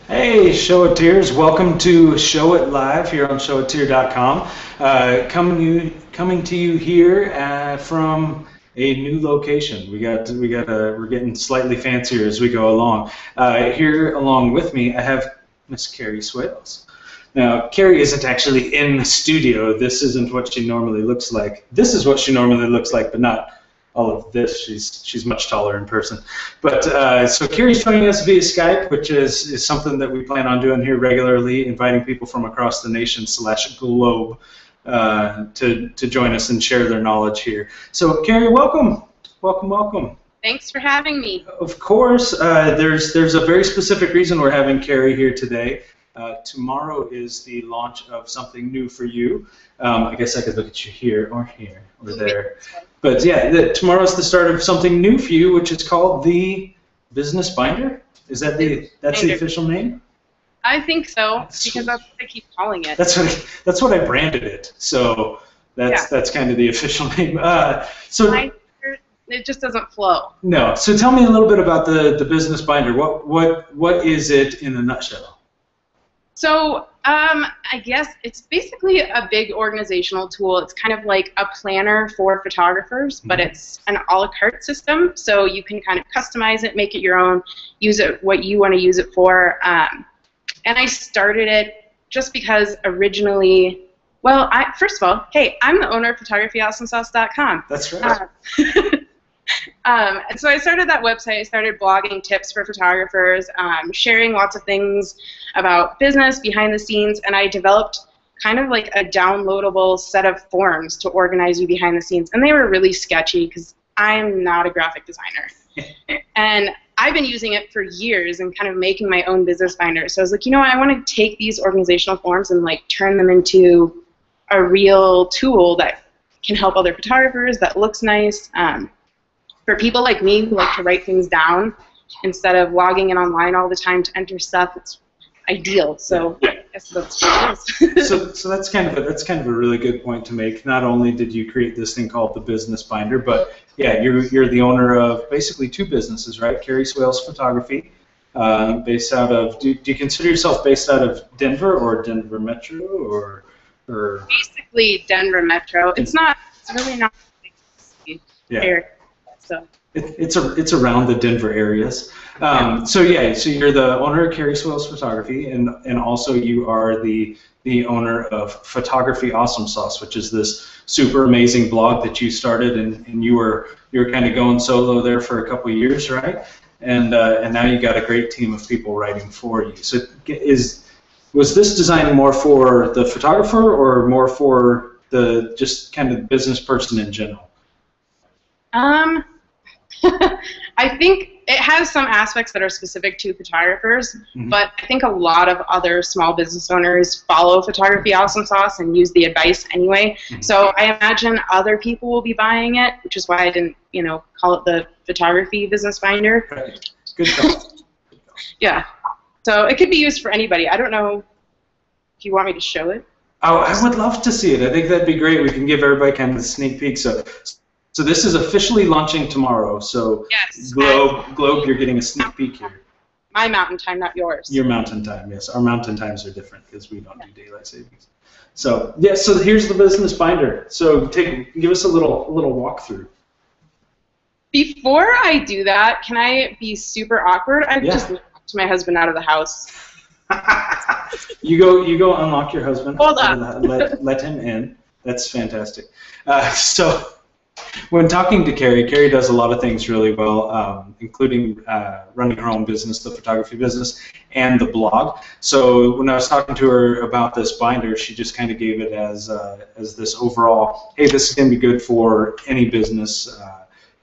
Hey, Showiteers! Welcome to Show It Live here on showiteer.com. Coming to you here from a new location. We're getting slightly fancier as we go along. Here along with me, I have Miss Carrie Swails. Now, Carrie isn't actually in the studio. This isn't what she normally looks like. This is what she normally looks like, but not all of this. She's much taller in person. But so Carrie's joining us via Skype, which is something that we plan on doing here regularly, inviting people from across the nation / globe to join us and share their knowledge here. So Carrie, welcome. Welcome. Thanks for having me. Of course. There's a very specific reason we're having Carrie here today. Tomorrow is the launch of something new for you. I guess I could look at you here or there. But yeah, tomorrow's the start of something new for you, which is called the Business Binder. Is that the official name? I think so, because that's what I keep calling it. That's what I branded it. So that's kind of the official name. It just doesn't flow. No. So tell me a little bit about the Business Binder. What is it in a nutshell? So I guess it's basically a big organizational tool. It's kind of like a planner for photographers, but it's an a la carte system, so you can kind of customize it, make it your own, use it what you want to use it for. And I started it just because originally, well, first of all, hey, I'm the owner of photographyawesomesauce.com. That's right. And so I started that website. I started blogging tips for photographers, sharing lots of things about business, behind the scenes, and I developed kind of like a downloadable set of forms to organize you behind the scenes. And they were really sketchy because I'm not a graphic designer. And I've been using it for years and kind of making my own business binder. So I was like, I want to take these organizational forms and like turn them into a real tool that can help other photographers, that looks nice. For people like me who like to write things down instead of logging in online all the time to enter stuff, it's ideal. So I guess that's what it is. so that's kind of a really good point to make. Not only did you create this thing called the Business Binder, but yeah, you're the owner of basically two businesses, right? Carrie Swails Photography, based out of. Do you consider yourself based out of Denver or Denver Metro or? Basically Denver Metro. It's really not. Yeah. So it's around the Denver areas. So you're the owner of Carrie Swails Photography, and also you are the owner of Photography Awesome Sauce, which is this super amazing blog that you started, and you were kind of going solo there for a couple of years, right? And now you got a great team of people writing for you. So was this designed more for the photographer or more for the just kind of business person in general? I think it has some aspects that are specific to photographers, but I think a lot of other small business owners follow Photography Awesome Sauce and use the advice anyway. So I imagine other people will be buying it, which is why I didn't, call it the Photography Business Binder. Right. Good call. Yeah. So it could be used for anybody. I don't know if you want me to show it. Oh, I would love to see it. I think that'd be great. We can give everybody kind of a sneak peek. So this is officially launching tomorrow. So yes, Globe, you're getting a sneak peek here. My mountain time, not yours. Your mountain time, yes. Our mountain times are different because we don't do daylight savings. So yeah, so here's the Business Binder. So give us a little walkthrough. Before I do that, can I be super awkward? I just locked my husband out of the house. You go unlock your husband. Hold on. Let him in. That's fantastic. So when talking to Carrie does a lot of things really well, including running her own business, the photography business, and the blog. So when I was talking to her about this binder, she just kind of gave it as this overall, hey, this is going to be good for any business,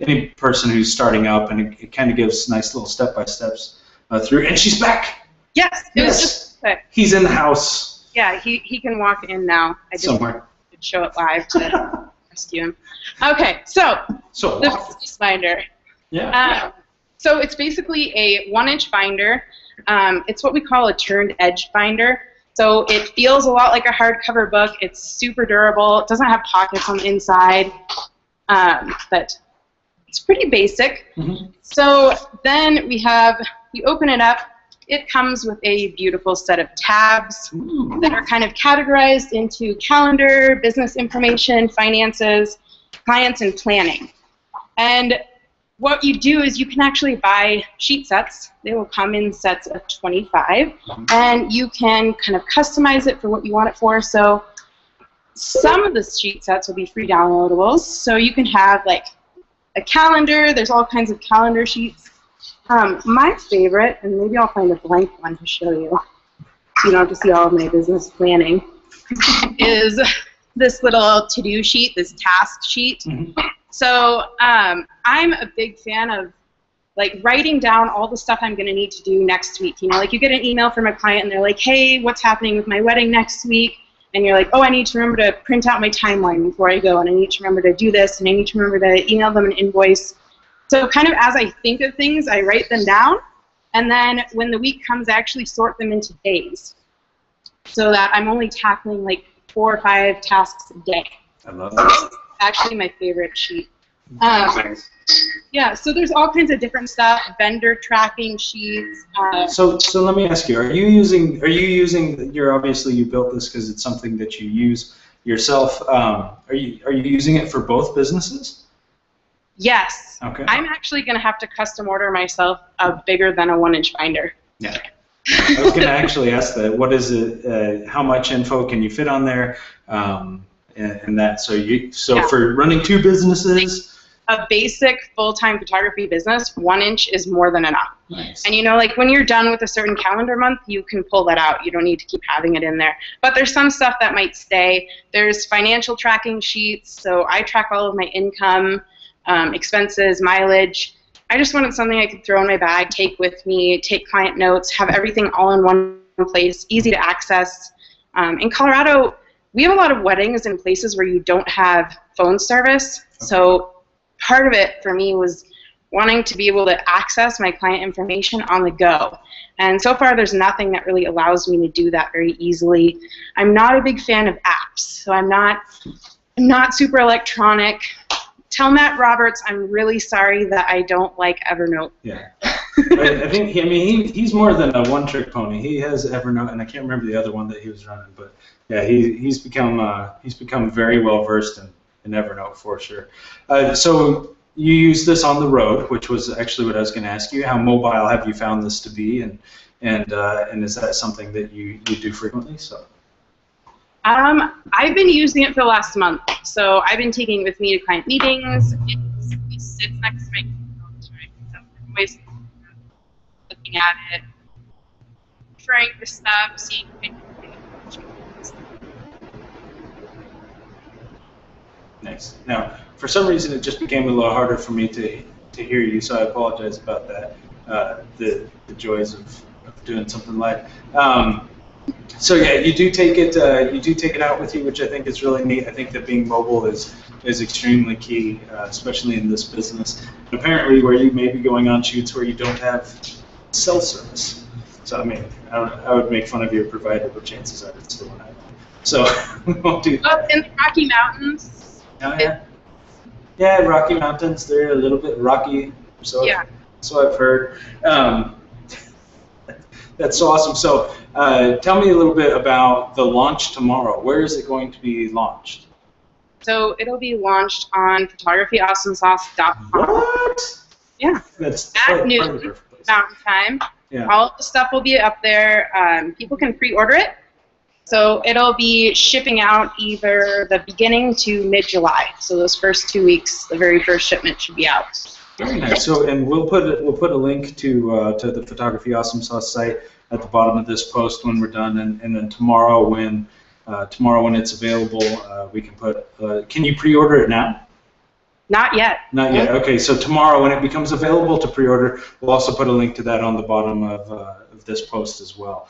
any person who's starting up, and it kind of gives nice little step-by-steps through. And she's back! Yes, it was just quick. He's in the house. Yeah, he can walk in now. I just somewhere. Did show it live to rescue him. Okay, so the Business Binder. Yeah. So it's basically a 1-inch binder. It's what we call a turned edge binder. So it feels a lot like a hardcover book. It's super durable. It doesn't have pockets on the inside, but it's pretty basic. So then we open it up. it comes with a beautiful set of tabs that are kind of categorized into calendar, business information, finances, clients, and planning. And what you do is you can actually buy sheet sets. They will come in sets of 25, and you can kind of customize it for what you want it for. So some of the sheet sets will be free downloadables. So you can have like a calendar. There's all kinds of calendar sheets. My favorite, and maybe I'll find a blank one to show you, so you don't have to see all of my business planning, is this little to-do sheet, this task sheet. So I'm a big fan of like writing down all the stuff I'm going to need to do next week. You know, like you get an email from a client and they're like, hey, what's happening with my wedding next week? And you're like, oh, I need to remember to print out my timeline before I go, and I need to remember to do this, and I need to remember to email them an invoice. So kind of as I think of things, I write them down, and then when the week comes, I actually sort them into days so that I'm only tackling like 4 or 5 tasks a day. I love that. Actually my favorite sheet. Yeah, so there's all kinds of different stuff, vendor tracking sheets. So let me ask you: Are you using? You're obviously you built this because it's something that you use yourself. Are you using it for both businesses? Yes. Okay. I'm actually going to have to custom order myself a bigger than a 1-inch binder. Yeah. I was going to actually ask that. What is it? How much info can you fit on there? And that. So for running 2 businesses. A basic full-time photography business, 1 inch is more than enough. Nice. And you know, like when you're done with a certain calendar month, you can pull that out. You don't need to keep having it in there. But there's some stuff that might stay. There's financial tracking sheets, so I track all of my income, expenses, mileage. I just wanted something I could throw in my bag, take with me, take client notes, have everything all in one place, easy to access. In Colorado, we have a lot of weddings in places where you don't have phone service, so part of it for me was wanting to be able to access my client information on the go. And so far there's nothing that really allows me to do that very easily. I'm not a big fan of apps, so I'm not super electronic. Tell Matt Roberts I'm really sorry that I don't like Evernote. Yeah. I think he's more than a one-trick pony. He has Evernote, and I can't remember the other one that he was running, but yeah, he's become very well versed in Evernote for sure. So you use this on the road, which was actually what I was going to ask you. How mobile have you found this to be, and is that something that you do frequently? So. I've been using it for the last month. So I've been taking it with me to client meetings. It sits next to my computer all the time. So I'm always looking at it, trying for stuff, seeing if Nice. Now, for some reason, it just became a little harder for me to hear you, so I apologize about that. The joys of doing something live. So yeah, you do take it out with you, which I think is really neat. I think that being mobile is extremely key, especially in this business. And apparently, where you may be going on shoots where you don't have cell service. So I mean, I would make fun of your provider, but chances are it's still an iPhone. So we won't do that. Oh, in the Rocky Mountains. Oh, yeah. Yeah, Rocky Mountains, they're a little bit rocky, so yeah. So I've heard. That's so awesome. So tell me a little bit about the launch tomorrow. Where is it going to be launched? So it'll be launched on photographyawesomesauce.com. What? Yeah. That's at noon Mountain Time. Yeah. All of the stuff will be up there. People can pre-order it. So it'll be shipping out either the beginning to mid-July. So those first 2 weeks, the very first shipment should be out. Very nice. So, and we'll put a link to the Photography Awesome Sauce site at the bottom of this post when we're done, and then tomorrow when it's available, we can put. Can you pre-order it now? Not yet. Not yet. Okay. So tomorrow, when it becomes available to pre-order, we'll also put a link to that on the bottom of this post as well.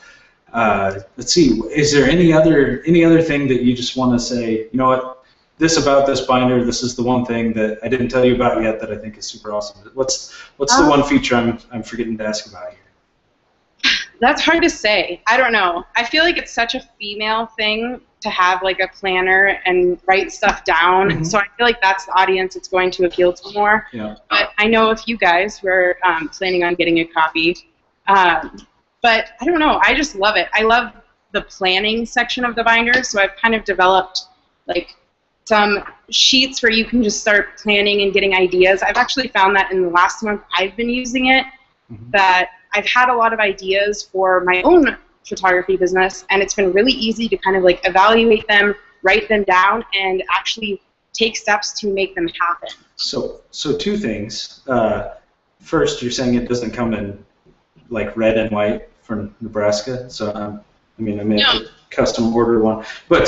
Let's see. Is there any other thing that you just want to say? You know what? This about this binder. This is the one thing that I didn't tell you about yet that I think is super awesome. What's the one feature I'm forgetting to ask about here? That's hard to say. I don't know. I feel like it's such a female thing to have like a planner and write stuff down. Mm-hmm. So I feel like that's the audience it's going to appeal to more. Yeah. But I know if you guys were planning on getting a copy, But I don't know, I just love it. I love the planning section of the binder, so I've kind of developed like some sheets where you can just start planning and getting ideas. I've actually found that in the last month I've been using it, that I've had a lot of ideas for my own photography business, and it's been really easy to kind of like evaluate them, write them down, and actually take steps to make them happen. So two things. First, you're saying it doesn't come in like red and white for Nebraska, so I mean, I may have to custom order one. But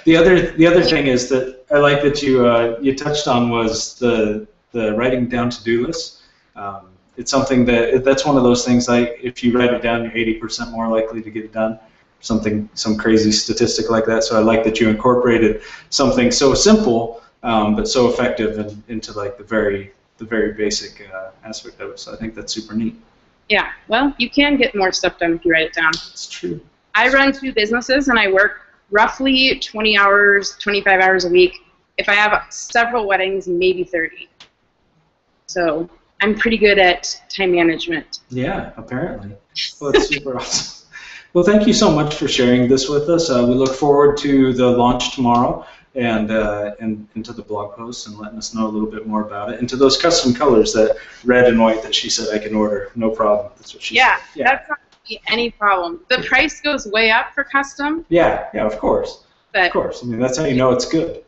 the other thing is that I like that you touched on was the writing down to-do list. It's something that's one of those things, like if you write it down, you're 80% more likely to get it done. Some crazy statistic like that. So I like that you incorporated something so simple but so effective into like the very basic aspect of it. So I think that's super neat. Yeah, well, you can get more stuff done if you write it down. It's true. I run 2 businesses, and I work roughly 20 hours, 25 hours a week. If I have several weddings, maybe 30. So I'm pretty good at time management. Yeah, apparently. Well, that's super awesome. Well, thank you so much for sharing this with us. We look forward to the launch tomorrow and into the blog post and letting us know a little bit more about it. And to those custom colors, that red and white that she said I can order, no problem. That's what she said. Yeah, that's not any problem. The price goes way up for custom. Yeah, of course. But of course. I mean, that's how you know it's good.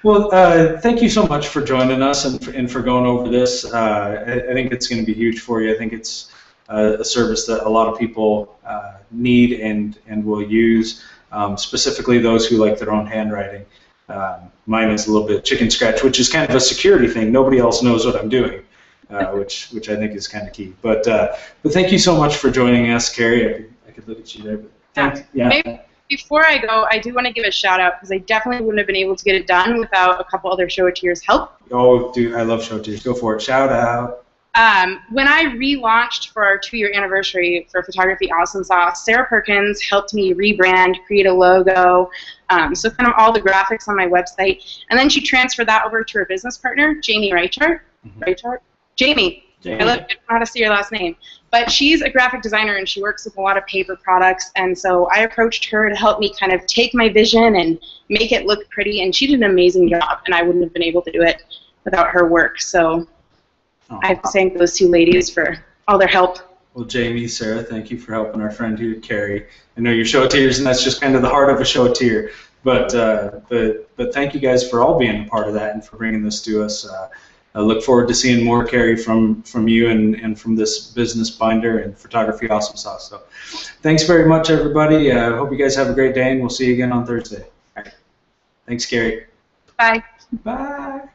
Well, thank you so much for joining us and for going over this. I think it's going to be huge for you. I think it's a service that a lot of people need and will use, specifically those who like their own handwriting. Mine is a little bit chicken scratch, which is kind of a security thing. Nobody else knows what I'm doing. Which I think is kind of key. But thank you so much for joining us, Carrie. I could look at you there. But thanks. Yeah. Maybe before I go, I do want to give a shout out because I definitely wouldn't have been able to get it done without a couple other Show-A-Tears help. Oh, dude, I love Show-A-Tears. Go for it. Shout out. When I relaunched for our 2-year anniversary for Photography Awesome Sauce, Sarah Perkins helped me rebrand, create a logo, so kind of all the graphics on my website, and then she transferred that over to her business partner, Jamie Reichart. Jamie. I don't know how to say your last name. But she's a graphic designer, and she works with a lot of paper products, and so I approached her to help me kind of take my vision and make it look pretty, and she did an amazing job, and I wouldn't have been able to do it without her work. So I have to thank those 2 ladies for all their help. Well, Jamie, Sarah, thank you for helping our friend here, Carrie. I know you're Show-A-Tears, and that's just kind of the heart of a Show-A-Tear. But thank you guys for all being a part of that and for bringing this to us. I look forward to seeing more, Carrie, from you and from this business binder and Photography Awesome Sauce. So thanks very much, everybody. I hope you guys have a great day, and we'll see you again on Thursday. All right. Thanks, Carrie. Bye. Bye.